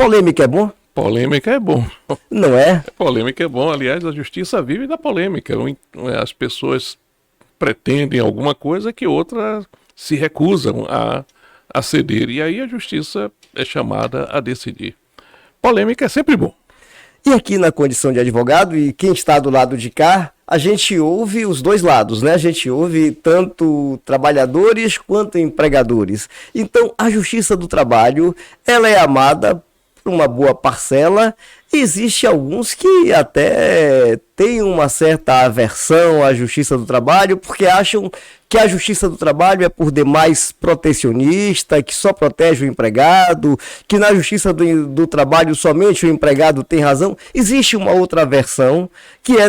polêmica é bom? Polêmica é bom. Não é? Polêmica é bom. Aliás, a justiça vive da polêmica. As pessoas pretendem alguma coisa que outras se recusam a ceder. E aí a justiça é chamada a decidir. Polêmica é sempre bom. E aqui na condição de advogado, e quem está do lado de cá, a gente ouve os dois lados, né? A gente ouve tanto trabalhadores quanto empregadores. Então, a Justiça do Trabalho, ela é amada por uma boa parcela. Existe alguns que até têm uma certa aversão à Justiça do Trabalho, porque acham que a Justiça do Trabalho é por demais protecionista, que só protege o empregado, que na Justiça do Trabalho somente o empregado tem razão. Existe uma outra versão, que é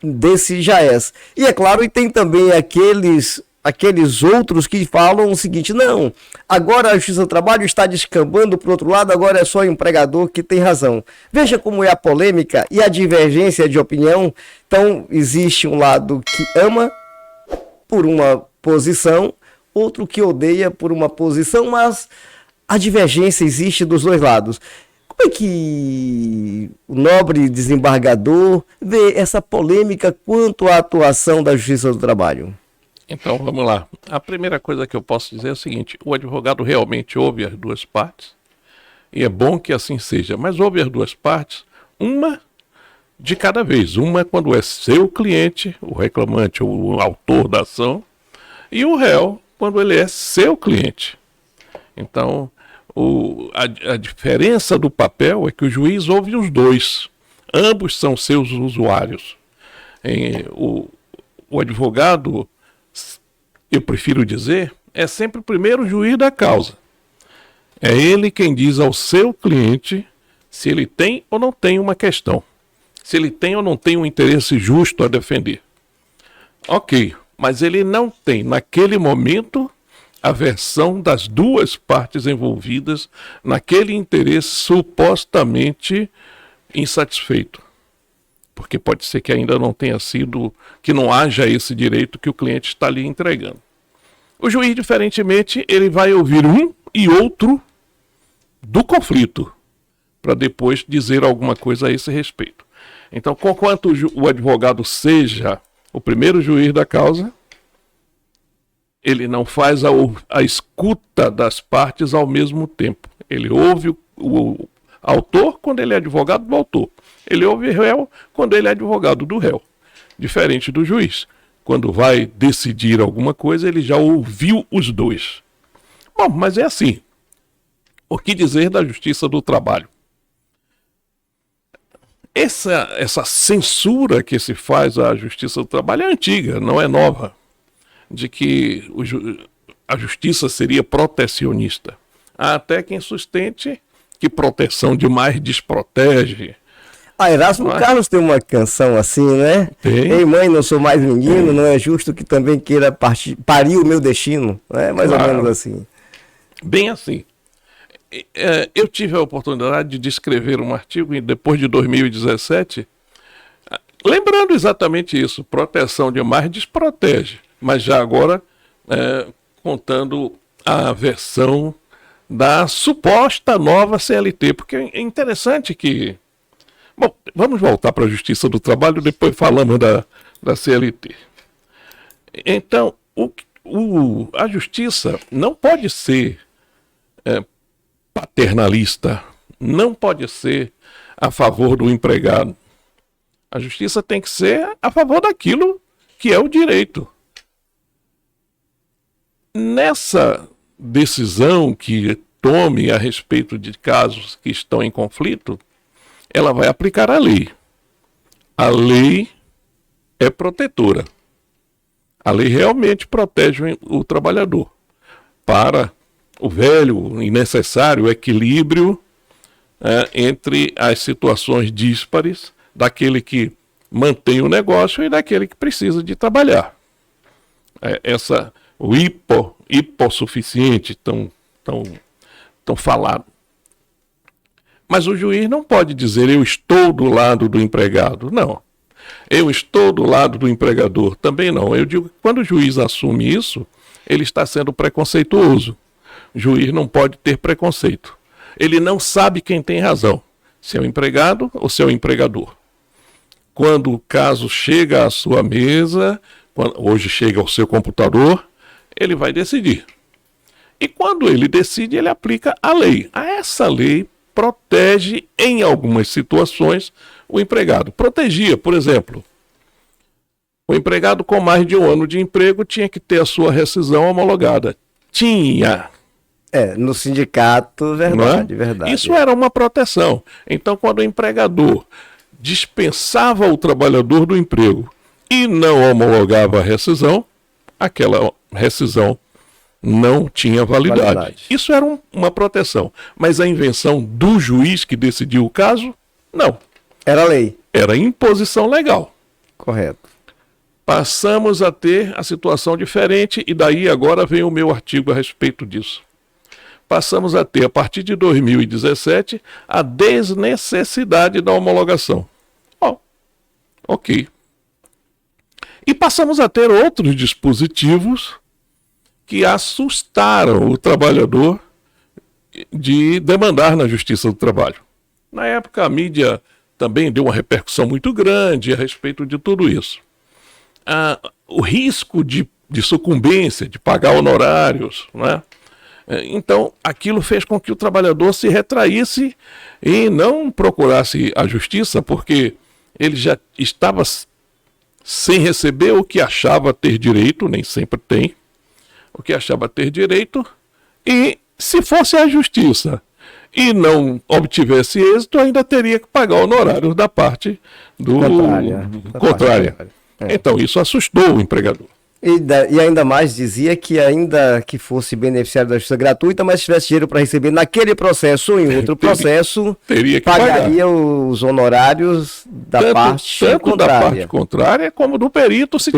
desse JAES. E é claro, e tem também aqueles outros que falam o seguinte: não, agora a Justiça do Trabalho está descambando para o outro lado, agora é só o empregador que tem razão. Veja como é a polêmica e a divergência de opinião. Então, existe um lado que ama por uma posição, outro que odeia por uma posição, mas a divergência existe dos dois lados. Como é que o nobre desembargador vê essa polêmica quanto à atuação da Justiça do Trabalho? Então, vamos lá. A primeira coisa que eu posso dizer é o seguinte: o advogado realmente ouve as duas partes, e é bom que assim seja, mas ouve as duas partes, uma de cada vez. Uma quando é seu cliente, o reclamante ou o autor da ação, e o réu quando ele é seu cliente. Então, a diferença do papel é que o juiz ouve os dois. Ambos são seus usuários. O advogado, eu prefiro dizer, é sempre o primeiro juiz da causa. É ele quem diz ao seu cliente se ele tem ou não tem uma questão. Se ele tem ou não tem um interesse justo a defender. Ok, mas ele não tem, naquele momento, a versão das duas partes envolvidas naquele interesse supostamente insatisfeito. Porque pode ser que ainda não tenha sido, que não haja esse direito que o cliente está lhe entregando. O juiz, diferentemente, ele vai ouvir um e outro do conflito, para depois dizer alguma coisa a esse respeito. Então, conquanto o advogado seja o primeiro juiz da causa, ele não faz a escuta das partes ao mesmo tempo. Ele ouve o autor quando ele é advogado do autor. Ele ouve o réu quando ele é advogado do réu. Diferente do juiz. Quando vai decidir alguma coisa, ele já ouviu os dois. Bom, mas é assim. O que dizer da Justiça do Trabalho? Essa censura que se faz à Justiça do Trabalho é antiga, não é nova. De que a Justiça seria protecionista. Há até quem sustente que proteção demais desprotege. Erasmo Carlos tem uma canção assim, né? Tem. Ei, mãe, não sou mais menino, não é justo que também queira parir o meu destino. É mais ou menos assim. Bem assim. Eu tive a oportunidade de escrever um artigo depois de 2017, lembrando exatamente isso: proteção demais desprotege, mas já agora contando a versão da suposta nova CLT, porque é interessante que... Bom, vamos voltar para a Justiça do Trabalho, depois falamos da CLT. Então, a Justiça não pode ser paternalista, não pode ser a favor do empregado. A Justiça tem que ser a favor daquilo que é o direito. Nessa decisão que tome a respeito de casos que estão em conflito, ela vai aplicar a lei. A lei é protetora. A lei realmente protege o trabalhador para o velho e necessário equilíbrio entre as situações díspares daquele que mantém o negócio e daquele que precisa de trabalhar. O hipossuficiente tão falado. Mas o juiz não pode dizer: eu estou do lado do empregado. Não. Eu estou do lado do empregador. Também não. Eu digo que quando o juiz assume isso, ele está sendo preconceituoso. O juiz não pode ter preconceito. Ele não sabe quem tem razão, se é o empregado ou se é o empregador. Quando o caso chega à sua mesa, hoje chega ao seu computador, ele vai decidir. E quando ele decide, ele aplica a lei. Essa lei protege, em algumas situações, o empregado. Protegia, por exemplo, o empregado com mais de 1 ano de emprego tinha que ter a sua rescisão homologada. Tinha. No sindicato, verdade, verdade. Isso era uma proteção. Então, quando o empregador dispensava o trabalhador do emprego e não homologava a rescisão, aquela rescisão não tinha validade. Isso era uma proteção. Mas a invenção do juiz que decidiu o caso, não. Era lei. Era imposição legal. Correto. Passamos a ter a situação diferente e daí agora vem o meu artigo a respeito disso. Passamos a ter, a partir de 2017, a desnecessidade da homologação. Ok. E passamos a ter outros dispositivos que assustaram o trabalhador de demandar na Justiça do Trabalho. Na época, a mídia também deu uma repercussão muito grande a respeito de tudo isso. O risco de sucumbência, de pagar honorários, né? Então, aquilo fez com que o trabalhador se retraísse e não procurasse a justiça, porque ele já estava sem receber o que achava ter direito, nem sempre tem, o que achava ter direito, e se fosse a justiça e não obtivesse êxito, ainda teria que pagar honorários da parte contrária. Então, isso assustou o empregador. E ainda mais dizia que ainda que fosse beneficiário da justiça gratuita, mas tivesse dinheiro para receber naquele processo ou em outro processo, teria que pagaria pagar os honorários da parte contrária. Da parte contrária como do perito, se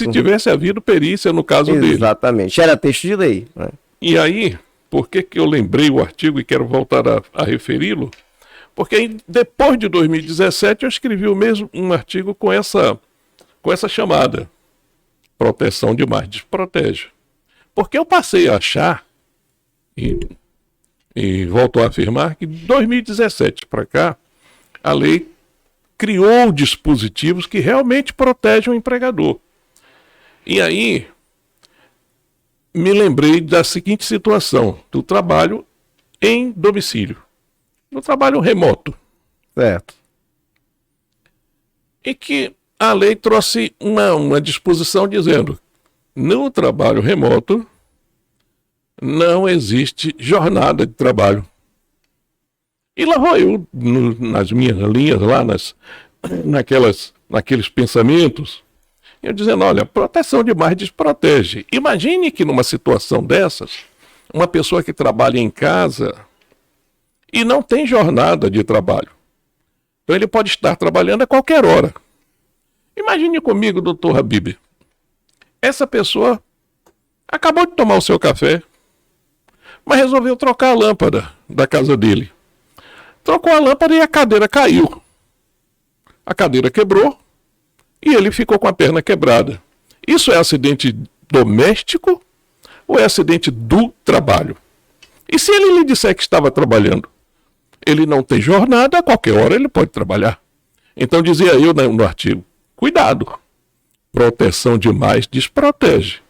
tivesse havido perícia no caso dele. Exatamente, era texto de lei. Né? E aí, por que eu lembrei o artigo e quero voltar a referi-lo? Porque depois de 2017 eu escrevi um artigo com essa chamada. Proteção demais, desprotege. Porque eu passei a achar, e volto a afirmar, que de 2017 para cá, a lei criou dispositivos que realmente protegem o empregador. E aí, me lembrei da seguinte situação, do trabalho em domicílio, do trabalho remoto. Certo. E que a lei trouxe uma disposição dizendo: no trabalho remoto não existe jornada de trabalho. E lá vou eu, nas minhas linhas, lá naqueles pensamentos, eu dizendo, olha, proteção demais desprotege. Imagine que numa situação dessas, uma pessoa que trabalha em casa e não tem jornada de trabalho. Então ele pode estar trabalhando a qualquer hora. Imagine comigo, doutor Habib, essa pessoa acabou de tomar o seu café, mas resolveu trocar a lâmpada da casa dele. Trocou a lâmpada e a cadeira caiu. A cadeira quebrou e ele ficou com a perna quebrada. Isso é acidente doméstico ou é acidente do trabalho? E se ele lhe disser que estava trabalhando? Ele não tem jornada, a qualquer hora ele pode trabalhar. Então dizia eu no artigo, cuidado, proteção demais desprotege.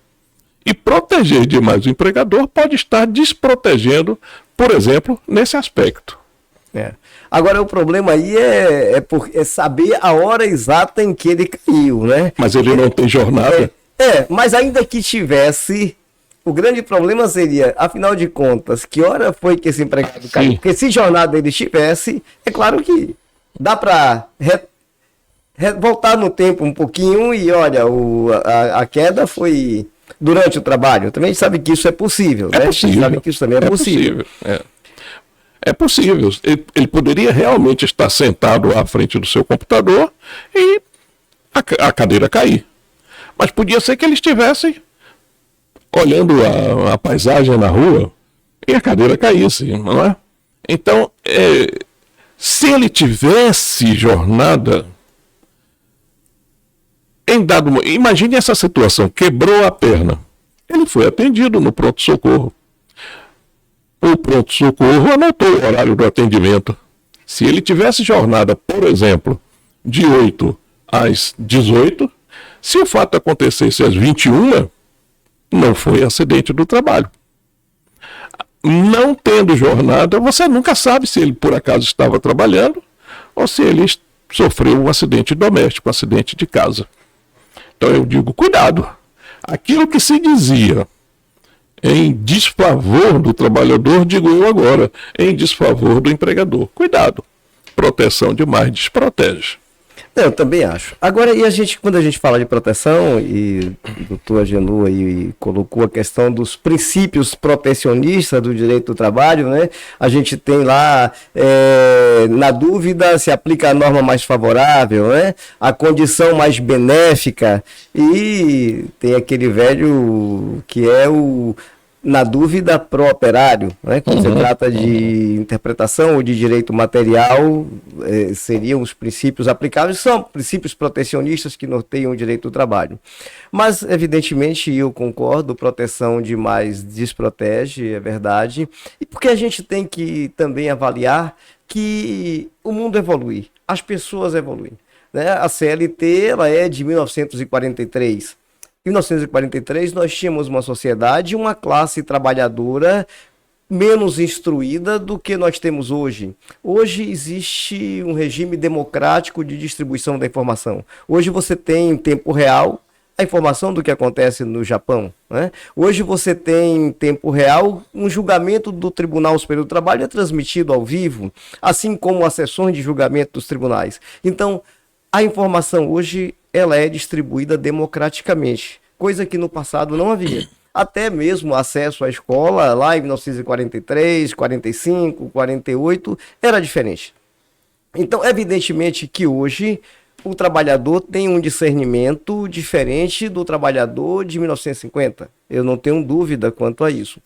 E proteger demais o empregador pode estar desprotegendo, por exemplo, nesse aspecto. Agora, o problema aí é saber a hora exata em que ele caiu, né? Mas ele não tem jornada. Mas ainda que tivesse, o grande problema seria, afinal de contas, que hora foi que esse empregado caiu? Porque se jornada ele tivesse, é claro que dá para voltar no tempo um pouquinho e, olha, a queda foi durante o trabalho. Também a gente sabe que isso é possível, né? Possível. A gente sabe que isso também é possível. É possível. Ele poderia realmente estar sentado à frente do seu computador e a cadeira cair. Mas podia ser que ele estivesse olhando a paisagem na rua e a cadeira caísse, não é? Então, se ele tivesse jornada, imagine essa situação, quebrou a perna. Ele foi atendido no pronto-socorro. o pronto-socorro anotou o horário do atendimento. Se ele tivesse jornada, por exemplo, de 8 às 18, se o fato acontecesse às 21, não foi acidente do trabalho. Não tendo jornada, você nunca sabe se ele por acaso estava trabalhando ou se ele sofreu um acidente doméstico, um acidente de casa. Então eu digo, cuidado. Aquilo que se dizia em desfavor do trabalhador, digo eu agora, em desfavor do empregador. Cuidado. Proteção demais desprotege. Eu também acho. Agora, quando a gente fala de proteção, e o doutor Agenor aí colocou a questão dos princípios protecionistas do direito do trabalho, né? A gente tem lá, na dúvida, se aplica a norma mais favorável, né? A condição mais benéfica, e tem aquele velho que é o... Na dúvida, pró-operário, né? Quando se trata de interpretação ou de direito material, seriam os princípios aplicáveis, são princípios protecionistas que norteiam o direito do trabalho. Mas, evidentemente, eu concordo, proteção demais desprotege, é verdade, e porque a gente tem que também avaliar que o mundo evolui, as pessoas evoluem, né? A CLT, ela é de 1943. Em 1943, nós tínhamos uma sociedade, uma classe trabalhadora menos instruída do que nós temos hoje. Hoje existe um regime democrático de distribuição da informação. Hoje você tem em tempo real a informação do que acontece no Japão, né? Hoje você tem em tempo real um julgamento do Tribunal Superior do Trabalho é transmitido ao vivo, assim como as sessões de julgamento dos tribunais. Então, a informação hoje ela é distribuída democraticamente, coisa que no passado não havia. Até mesmo acesso à escola, lá em 1943, 45, 48, era diferente. Então, evidentemente que hoje o trabalhador tem um discernimento diferente do trabalhador de 1950. Eu não tenho dúvida quanto a isso.